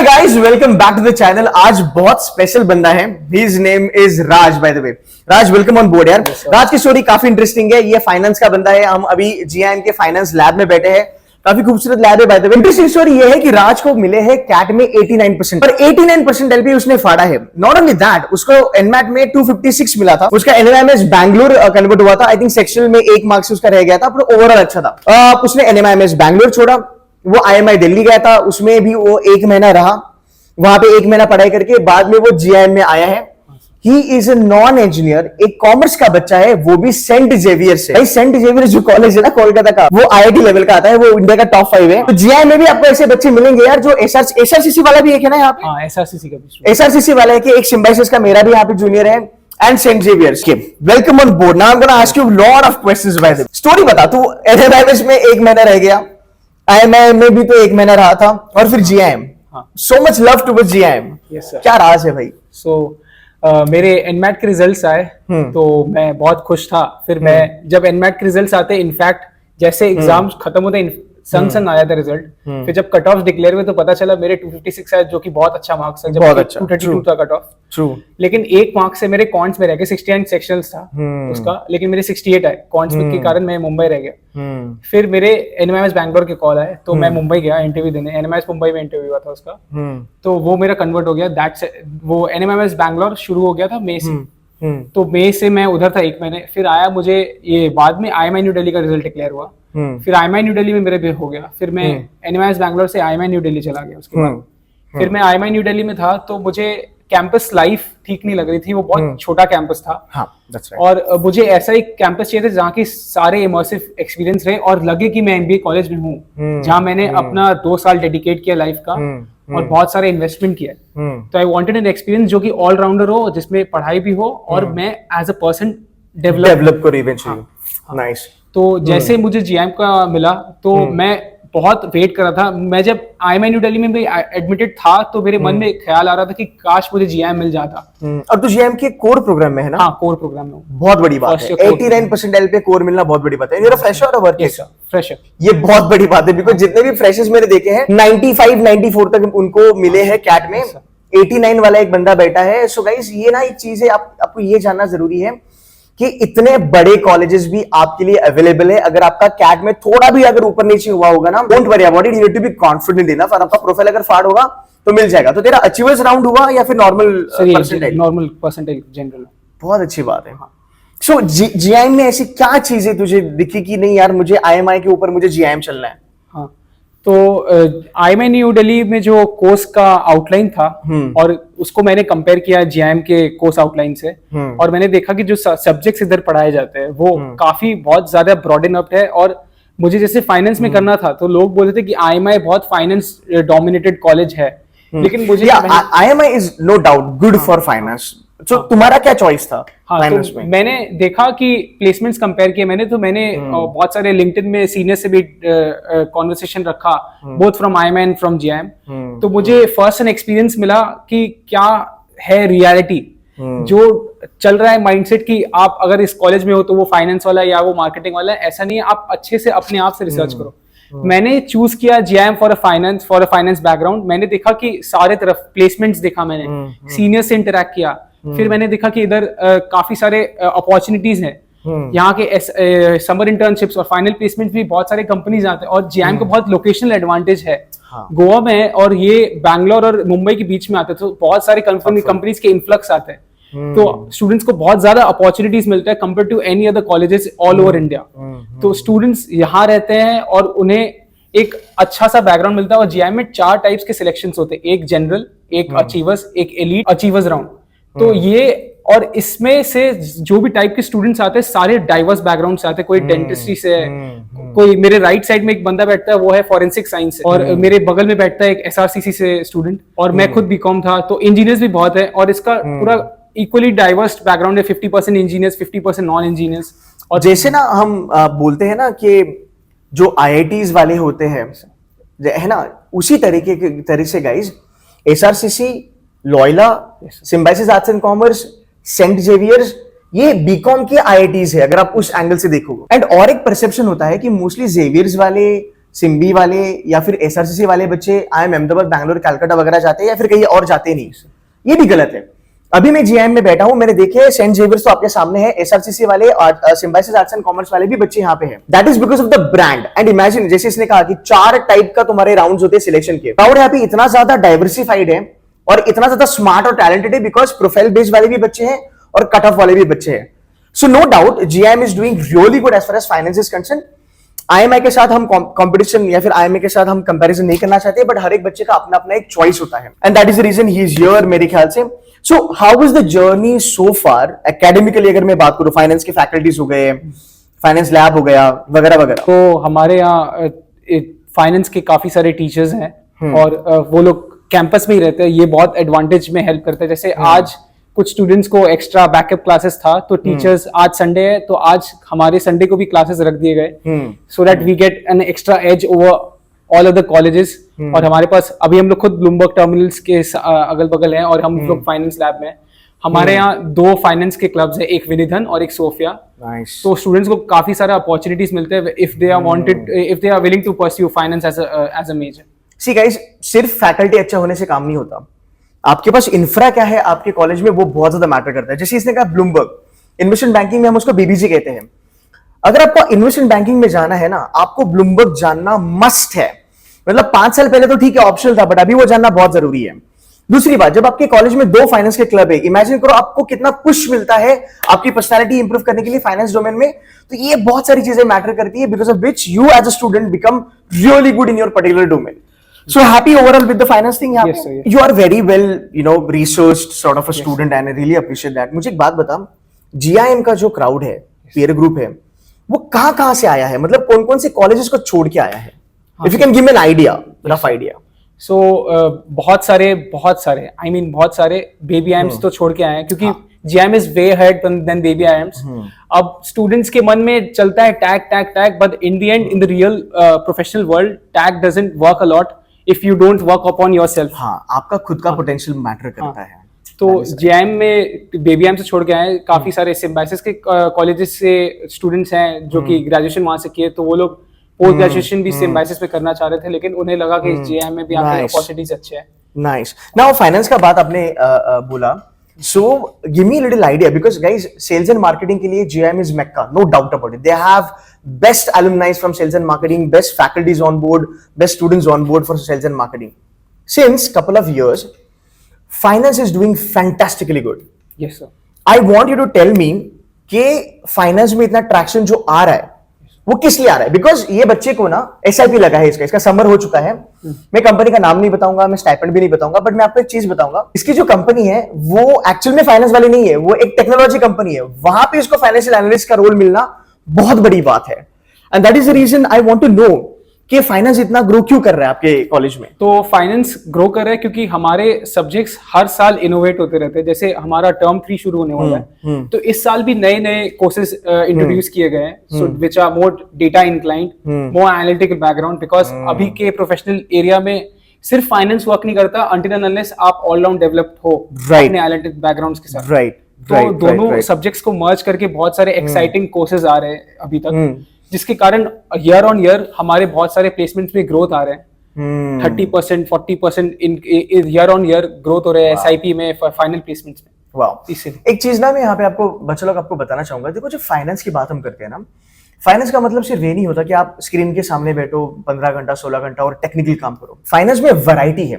Hi guys, welcome back to the channel. आज बहुत special बंदा है। His name is Raj. By the way Raj, welcome on board यार। राज की स्टोरी काफी इंटरेस्टिंग है। ये फाइनेंस का बंदा है। हम अभी जीआईएम के फाइनेंस लैब में बैठे हैं। काफी खूबसूरत लैब है। Bye the way interesting story ये है कि राज को मिले हैं कैट में 89%, पर 89% एलपी उसने फाड़ा है। नॉट ओनली दैट, उसको एनमैट में 256 मिला था। उसका एनएमएमएस बैंगलोर कन्वर्ट हुआ था। आई थिंक सेक्शनल में 1 मार्क्स उसका रह गया था, पर ओवरऑल अच्छा था। उसने एनएमएमएस बैंगलोर छोड़ा, वो आईएमआई दिल्ली गया था। उसमें भी वो 1 महीना रहा, वहां पे 1 महीना पढ़ाई करके बाद में वो जीआईएम में आया है। He is a non engineer, एक कॉमर्स का बच्चा है, वो भी सेंट जेवियर से। भाई सेंट जेवियर जो कॉलेज है ना कोलकाता का, वो आईआईटी लेवल का आता है, वो इंडिया का टॉप 5 है। तो जीआईएम में भी आपको ऐसे बच्चे मिलेंगे यार जो एसआरसीसी वाला भी एक है ना यहाँ पे। एसआरसीसी का भी एसआरसीसी वाला है कि एक सिम्बाइसिस का मेरा भी यहाँ पे जूनियर है एंड सेंट जेवियर्स के। Welcome on board. Now I am gonna ask you lot of questions by the story. बता, तू एनएमएमएस में 1 महीना रह गया, आईएमआई में भी तो 1 महीना रहा था, और फिर GIM. So much love towards GIM. क्या राज है भाई? मेरे एनमैट के रिजल्ट्स आए तो मैं बहुत खुश था। फिर मैं जब एनमैट के रिजल्ट्स आते, इनफैक्ट जैसे एग्जाम्स खत्म होते संग आया था रिजल्ट। फिर जब कट ऑफ डिक्लेयर हुए तो पता चला मेरे 256 आए, जो कि बहुत अच्छा मार्क्स है। जब 232 था कट ऑफ। ट्रू। लेकिन 1 मार्क्स से मेरे कॉन्ट्स में रह गए। 69 सेक्शनल्स था उसका, लेकिन मेरे 68 आए कॉन्ट्स के कारण मैं मुंबई रह गया। फिर मेरे एनएमएमएस बैंगलोर के कॉल आए तो मैं मुंबई गया इंटरव्यू देने। एनएमएमएस मुंबई में इंटरव्यू हुआ था उसका, तो वो मेरा कन्वर्ट हो गया। वो एनएमएमएस बैंगलोर शुरू हो गया था मई से। तो मई से मैं उधर था 1 महीने। फिर आया मुझे ये बाद में आईएमआई न्यू दिल्ली का रिजल्ट डिक्लेयर हुआ। फिर आईएमआई न्यू दिल्ली में मेरे भी हो गया। फिर मैं एनएमएमएस बैंगलोर से आईएमआई न्यू दिल्ली चला गया। उसके बाद फिर मैं आईएमआई न्यू दिल्ली में था, तो मुझे कैंपस लाइफ ठीक नहीं लग रही थी। वो बहुत छोटा कैंपस था। हाँ, that's right. और मुझे ऐसा एक कैंपस चाहिए था जहाँ की सारे इमर्सिव एक्सपीरियंस रहे और लगे कि मैं एमबीए कॉलेज में हूँ, जहाँ मैंने अपना 2 साल डेडिकेट किया लाइफ का और बहुत सारे इन्वेस्टमेंट किया। तो आई वांटेड एन एक्सपीरियंस जो कि ऑलराउंडर हो, जिसमें पढ़ाई भी हो और मैं एज अ पर्सन डेवलप करूं इवेंचुअली। नाइस। तो जैसे मुझे जीआईएम का मिला तो मैं बहुत वेट कर रहा था। मैं जब आईएमआई न्यू दिल्ली में भी एडमिटेड था तो मेरे मन में ख्याल आ रहा था कि काश मुझे जीआईएम मिल जाता। और तो जीआईएम के कोर प्रोग्राम में है ना? हाँ, कोर प्रोग्राम में। बहुत बड़ी बात है। 89% एल पे कोर मिलना बहुत बड़ी बात है। मेरा फ्रेशर और वर्क फ्रेशर, ये बहुत बड़ी बात है, बिकॉज जितने भी फ्रेशर्स मैंने देखे हैं 95 94 तक उनको मिले हैं कैट में। 89 वाला एक बंदा बैठा है। सो गाइस, ये ना एक चीज है, आपको ये जानना जरूरी है कि इतने बड़े कॉलेजेस भी आपके लिए अवेलेबल है। अगर आपका कैट में थोड़ा भी अगर ऊपर नीचे हुआ होगा ना, don't worry about it, you need to be confident enough. और आपका प्रोफाइल अगर फाड़ होगा तो मिल जाएगा। तो तेरा अचीवर्स राउंड हुआ या फिर normal percentage? Normal percentage general. बहुत अच्छी बात है। सो जीआईएम में ऐसी क्या चीजें तुझे दिखी कि नहीं यार, मुझे आईएमआई के ऊपर मुझे जीआईएम चलना है? हाँ, तो आईएमआई न्यू दिल्ली में जो कोर्स का आउटलाइन था और उसको मैंने कंपेयर किया जीआईएम के कोर्स आउटलाइन से, और मैंने देखा कि जो सब्जेक्ट्स इधर पढ़ाए जाते हैं वो काफी बहुत ज्यादा ब्रॉडन अप है। और मुझे जैसे फाइनेंस में करना था तो लोग बोलते थे कि आईएमआई बहुत फाइनेंस डोमिनेटेड कॉलेज है, लेकिन मुझे IMI is no doubt good for finance. तो तुम्हारा क्या चॉइस था फाइनेंस में? मैंने देखा कि प्लेसमेंट्स कंपेयर किए मैंने, तो मैंने बहुत सारे लिंक्डइन में सीनियर से भी कॉन्वर्सेशन रखा, both from IMI and from GIM. तो मुझे फर्स्ट एन एक्सपीरियंस मिला कि क्या है रियलिटी जो चल रहा है माइंडसेट कि आप अगर इस कॉलेज में हो तो वो फाइनेंस वाला है या वो मार्केटिंग वाला है। ऐसा नहीं है, आप अच्छे से अपने आप से रिसर्च करो। मैंने चूज किया GIM for a finance background. मैंने देखा कि सारे तरफ प्लेसमेंट्स देखा, मैंने सीनियर से इंटरेक्ट किया। फिर मैंने देखा कि इधर काफी सारे अपॉर्चुनिटीज हैं। यहाँ के समर इंटर्नशिप्स और फाइनल प्लेसमेंट भी बहुत सारे कंपनीज आते हैं। और जीआईएम को बहुत लोकेशनल एडवांटेज है। गोवा में है और ये बैंगलोर और मुंबई के बीच में आते हैं, तो बहुत सारे कंपनीज के इन्फ्लक्स आते हैं। तो स्टूडेंट्स को बहुत ज्यादा अपॉर्चुनिटीज मिलता है compare to any other colleges all over India. तो स्टूडेंट्स यहाँ रहते हैं और उन्हें एक अच्छा सा बैकग्राउंड मिलता है। और जीआईएम में 4 टाइप्स के सिलेक्शंस होते हैं, एक जनरल, एक अचीवर्स, एक एलीट, अचीवर्स राउंड। तो ये और इसमें से जो भी टाइप के स्टूडेंट्स आते हैं सारे डाइवर्स बैकग्राउंड से आते हैं। कोई डेंटिस्ट्री से है, कोई मेरे राइट साइड में एक बंदा बैठता है वो है फॉरेंसिक साइंस से, और मेरे बगल में बैठता है एक एसआरसीसी से स्टूडेंट, और मैं खुद बीकॉम था। तो इंजीनियर्स भी बहुत है और इसका पूरा इक्वली डाइवर्स बैकग्राउंड है। 50% इंजीनियर्स, 50% नॉन इंजीनियर्स। और जैसे ना हम बोलते हैं ना कि जो आईआईटीज वाले होते हैं है ना, उसी तरह से guys SRCC, Loyola, Symbiosis arts and commerce, Saint Xavier's, ये बीकॉम के आईआईटीज है अगर आप उस एंगल से देखोगे। एंड और एक परसेप्शन होता है कि मोस्टली जेवियर्स वाले सिम्बी वाले या फिर एसआरसीसी वाले बच्चे IIM अहमदाबाद, बैंगलोर, कलकत्ता वगैरह जाते हैं या फिर कहीं और जाते नहीं, ये भी गलत है। अभी मैं GIM में बैठा हूं, मैंने देखे सेंट जेवियर्स तो आपके सामने है, एसआरसीसी वाले और सिम्बायोसिस आर्ट्स एंड कॉमर्स वाले भी बच्चे यहाँ पे हैं। That is because of the brand. And imagine, जैसे इसने कहा कि 4 टाइप का तुम्हारे राउंड्स होते हैं सिलेक्शन के। प्राउड यहाँ पे इतना ज्यादा डाइवर्सिफाइड है और इतना ज्यादा स्मार्ट और टैलेंटेड है बिकॉज प्रोफाइल बेस्ड वाले भी बच्चे हैं और कट ऑफ वाले भी बच्चे हैं। So no doubt GIM is doing really good as far as finance is concern. IMI के साथ हम कंपटीशन या फिर IMA के साथ हम कंपैरिजन नहीं करना चाहते, बट हर एक बच्चे का अपना अपना एक चॉइस होता है and that is the reason he is here मेरे ख्याल से। So how is the journey so far academically? अगर मैं बात करूं, फाइनेंस के फैकल्टीज हो गए, फाइनेंस लैब हो गया, वगैरह वगैरह। तो हमारे यहाँ फाइनेंस के काफी सारे टीचर्स हैं और वो लोग कैंपस में ही रहते हैं, ये बहुत एडवांटेज में हेल्प करता है। जैसे आज कुछ स्टूडेंट्स को एक्स्ट्रा बैकअप क्लासेस था, तो टीचर्स आज संडे है तो आज हमारे संडे को भी क्लासेस रख दिए गए, so that we get an extra edge over all other colleges. और हमारे पास अभी हम लोग खुद ब्लूमबर्ग टर्मिनल्स के अगल बगल हैं और हम लोग फाइनेंस लैब में हैं। हमारे यहाँ 2 फाइनेंस के क्लब्स हैं, एक विनिधन और एक सोफिया। तो स्टूडेंट्स को काफी सारा अपॉर्चुनिटीज मिलते हैं if they are willing to pursue finance as a major. See guys, सिर्फ फैकल्टी अच्छा होने से काम नहीं होता, आपके पास इंफ्रा क्या है आपके कॉलेज में, वो बहुत ज्यादा मैटर करता है। जैसे इसने कहा ब्लूमबर्ग, इन्वेस्टमेंट बैंकिंग में हम उसको BBG कहते हैं। अगर आपको इन्वेस्टमेंट बैंकिंग में जाना है ना, आपको ब्लूमबर्ग जानना मस्ट है। मतलब 5 साल पहले तो ठीक है ऑप्शनल था, बट अभी वो जानना बहुत जरूरी है। दूसरी बात, जब आपके कॉलेज में 2 फाइनेंस के क्लब है, इमेजिन करो आपको कितना पुश मिलता है आपकी पर्सनालिटी इंप्रूव करने के लिए फाइनेंस डोमेन में। तो ये बहुत सारी चीजें मैटर करती है because of which you as a student become really good in your particular domain. So happy overall with the finance thing? Yes, sir, yes. You are very well, researched sort of a student and I really appreciate that. मुझे एक बात बता, GIM का जो crowd है, peer group है, वो कहाँ से आया है? मतलब कौन कौन से कॉलेजेस को छोड़ के आया है? If you can give me an idea, rough idea. So बहुत सारे बहुत सारे baby IIMs तो छोड़ के आए हैं, क्योंकि GIM is way ahead than baby IIMs. अब स्टूडेंट्स के मन में चलता है tag, but in the end, in the real professional world, tag doesn't work a lot if you don't work upon yourself. हाँ, आपका खुद का पोटेंशियल मैटर करता है। तो GIM में बेबी IIM से छोड़ के आए, काफी सारे सिम्बायोसिस के कॉलेजेस से स्टूडेंट्स हैं जो कि ग्रेजुएशन वहां से किए, तो वो लोग पोस्ट ग्रेजुएशन भी सिम्बायोसिस में करना चाह रहे थे, लेकिन उन्हें लगा कि GIM में भी आके अपॉर्चुनिटीज अच्छे हैं। नाइस। नाउ फाइनेंस का बात आपने बोला, so give me a little idea because guys, sales and marketing के लिए GIM is Mecca, no doubt about it. They have best alumni from sales and marketing, best faculties on board, best students on board for sales and marketing. Since couple of years, finance is doing fantastically good. Yes sir. I want you to tell me कि finance में इतना traction जो आ रहा है वो किस लिए आ रहा है? बिकॉज ये बच्चे को ना SIP लगा है, इसका समर हो चुका है। मैं कंपनी का नाम नहीं बताऊंगा, मैं स्टाइपेंड भी नहीं बताऊंगा, बट मैं आपको एक चीज बताऊंगा, इसकी जो कंपनी है वो एक्चुअल में फाइनेंस वाली नहीं है, वो एक टेक्नोलॉजी कंपनी है। वहां पे इसको फाइनेंशियल एनालिस्ट का रोल मिलना बहुत बड़ी बात है and that is the reason I want to know कि फाइनेंस इतना ग्रो क्यों कर रहा है आपके कॉलेज में। तो फाइनेंस ग्रो कर रहा है क्योंकि हमारे सब्जेक्ट्स हर साल इनोवेट होते रहते हैं। जैसे हमारा टर्म 3 शुरू होने वाला है, तो इस साल भी नए नए कोर्सेज इंट्रोड्यूस किए गए हैं, so which are more data inclined, more analytical background, because अभी के प्रोफेशनल एरिया में सिर्फ फाइनेंस वर्क नहीं करता until and unless आप ऑलराउंड डेवलप्ड हो अपने एनालिटिक बैकग्राउंड्स के साथ। तो दोनों सब्जेक्ट्स को मर्ज करके बहुत सारे एक्साइटिंग कोर्सेज आ रहे हैं अभी तक, जिसके कारण ईयर ऑन ईयर हमारे बहुत सारे प्लेसमेंट्स में ग्रोथ आ रहे हैं। 30% 40% इन ईयर ऑन ईयर ग्रोथ हो रहे हैं SIP में, फाइनल प्लेसमेंट्स में। वाह। एक चीज ना मैं यहाँ पे आपको बच्चों लोग आपको बताना चाहूंगा, देखो जो फाइनेंस की बात हम करते हैं ना, फाइनेंस का मतलब सिर्फ ये नहीं होता कि आप स्क्रीन के सामने बैठो 15 घंटा 16 घंटा और टेक्निकल काम करो। फाइनेंस में वैरायटी है।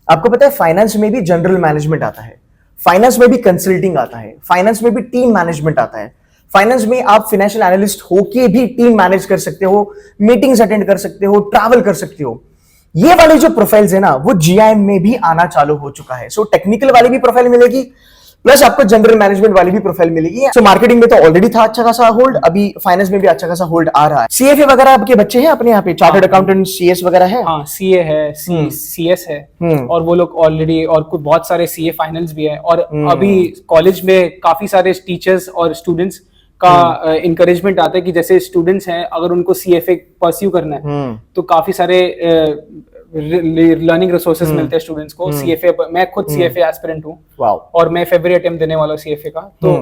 आपको पता है फाइनेंस में भी जनरल मैनेजमेंट आता है, फाइनेंस में भी कंसल्टिंग आता है, फाइनेंस में भी टीम मैनेजमेंट आता है, फाइनेंस में आप फाइनेंशियल एनालिस्ट होके भी टीम मैनेज कर सकते हो, मीटिंग्स अटेंड कर सकते हो, ट्रैवल कर सकते हो। ये वाले जो प्रोफाइल्स है ना वो GIM में भी आना चालू हो चुका है। सो टेक्निकल वाली भी प्रोफाइल मिलेगी, प्लस आपको जनरल मैनेजमेंट वाली भी प्रोफाइल मिलेगी। सो मार्केटिंग में तो ऑलरेडी था अच्छा खासा होल्ड, अभी फाइनेंस में भी अच्छा खासा होल्ड आ रहा है। CFA वगैरह आपके बच्चे हैं अपने यहाँ पे, चार्टर्ड अकाउंटेंट CS वगैरह है? हाँ, CA है, CS है, और वो लोग ऑलरेडी, और कुछ बहुत सारे CA फाइनल्स भी है। और अभी कॉलेज में काफी सारे टीचर्स और स्टूडेंट्स का इंकरेजमेंट आता है कि जैसे स्टूडेंट्स हैं, अगर उनको CFA परस्यू करना है तो काफी सारे लर्निंग रिसोर्सेज मिलते हैं स्टूडेंट्स को। CFA, मैं खुद CFA एस्पिरेंट हूँ और मैं फरवरी अटेम्प्ट देने वाला हूँ CFA का। तो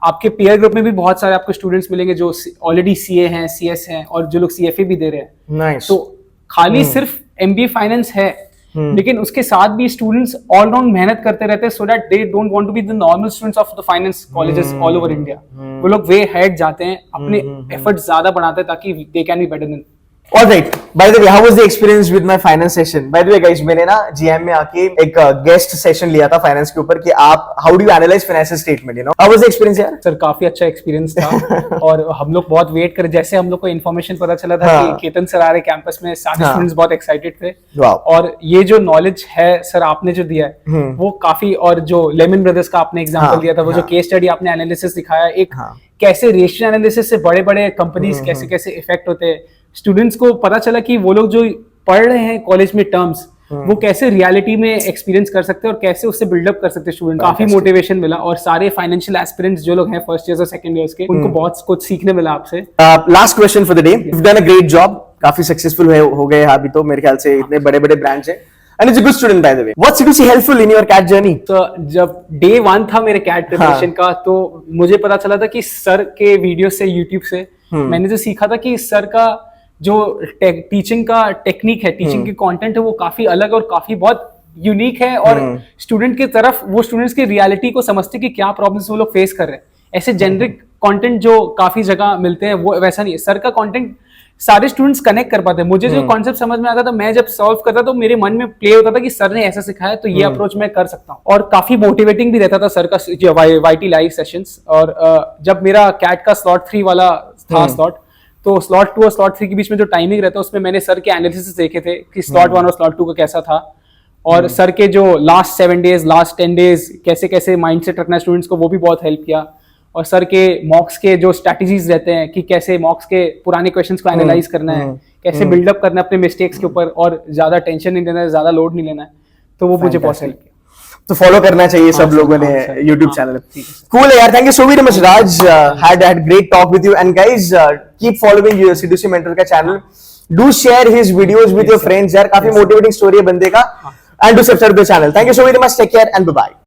आपके पीयर ग्रुप में भी बहुत सारे आपको स्टूडेंट्स मिलेंगे जो ऑलरेडी CA हैं, CS हैं और जो लोग CFA भी दे रहे हैं। Nice. तो खाली सिर्फ MBA फाइनेंस है, लेकिन उसके साथ भी स्टूडेंट्स ऑल राउंड मेहनत करते रहते हैं so that they don't want to be the normal students of the finance colleges all over India. वो लोग वे हेड जाते हैं, अपने एफर्ट ज्यादा बढ़ाते हैं ताकि they can be better than. All right. By the way, how was the experience with my finance session? By the way, guys, मैंने ना GM में आके एक गेस्ट सेशन लिया था फाइनेंस के ऊपर कि आप how do you analyze financial statement, you know? How was the experience यार? सर काफी अच्छा एक्सपीरियंस था और हम लोग बहुत वेट कर, जैसे हम लोग को इन्फॉर्मेशन पता चला था हाँ. कि केतन सर आ रहे कैंपस में, सारे हाँ. स्टूडेंट्स बहुत एक्साइटेड थे। Wow. और ये जो नॉलेज है सर आपने जो दिया है वो काफी, और जो लेमन ब्रदर्स का आपने एग्जांपल हाँ, दिया था, वो जो हाँ. केस स्टडी आपने एनालिसिस दिखाया, एक हाँ. कैसे रेशियो एनालिसिस से बड़े बड़े कंपनीज कैसे कैसे इफेक्ट होते हैं, स्टूडेंट्स को पता चला कि वो लोग जो पढ़ रहे हैं कॉलेज में टर्म्स वो कैसे रियलिटी में एक्सपीरियंस कर सकते हैं और कैसे उससे बिल्डअप कर सकते हैं स्टूडेंट। काफी मोटिवेशन मिला और सारे फाइनेंशियल एस्पिरेंट्स जो लोग हैं फर्स्ट ईयर और सेकंड ईयर्स के, उनको बहुत कुछ सीखने मिला आपसे। Last question for the day. You've done a great job. काफी सक्सेसफुल हो गए अभी तो मेरे ख्याल से, इतने बड़े बड़े ब्रांच है। And it's a good student by the way. What's C2C helpful in your CAT journey? तो जब डे 1 था मेरे कैट प्रिपरेशन का, तो मुझे पता चला था कि सर के वीडियो से, यूट्यूब से मैंने जो सीखा था कि सर का जो टीचिंग का टेक्निक है, टीचिंग के कंटेंट है, वो काफी अलग और काफी बहुत यूनिक है और स्टूडेंट की तरफ, वो स्टूडेंट्स की रियलिटी को समझते कि क्या प्रॉब्लम्स वो लोग फेस कर रहे हैं। ऐसे जेनरिक कंटेंट जो काफी जगह मिलते हैं वो वैसा नहीं है। सर का कंटेंट सारे स्टूडेंट्स कनेक्ट कर पाते हैं। मुझे जो कॉन्सेप्ट समझ में आता था, मैं जब सॉल्व करता तो मेरे मन में प्ले होता था कि सर ने ऐसा सिखाया तो ये अप्रोच मैं कर सकता हूँ, और काफी मोटिवेटिंग भी रहता था सर का वाईटी लाइव सेशंस। और जब मेरा कैट का स्लॉट 3 वाला था स्लॉट, तो स्लॉट 2 और स्लॉट 3 के बीच में जो टाइमिंग रहता है उसमें मैंने सर के एनालिसिस देखे थे कि स्लॉट 1 और स्लॉट 2 का कैसा था, और सर के जो लास्ट 7 डेज, लास्ट 10 डेज कैसे कैसे माइंडसेट रखना है स्टूडेंट्स को, वो भी बहुत हेल्प किया। और सर के मॉक्स के जो स्ट्रैटेजीज रहते हैं कि कैसे मॉक्स के पुराने क्वेश्चंस को एनालाइज करना है, कैसे बिल्डअप करना है अपने मिस्टेक्स के ऊपर, और ज्यादा टेंशन नहीं लेना है, ज्यादा लोड नहीं लेना है, तो वो मुझे बहुत हेल्प किया। तो फॉलो करना चाहिए सब लोगों ने YouTube चैनल। Cool है यार, thank you so very much Raj, had great talk with you, and guys keep following your C2C mentor का channel, do share his videos with your friends यार, काफी मोटिवेटिंग स्टोरी है बंदे का, and do subscribe to the channel. Thank you so very much, take care and bye bye.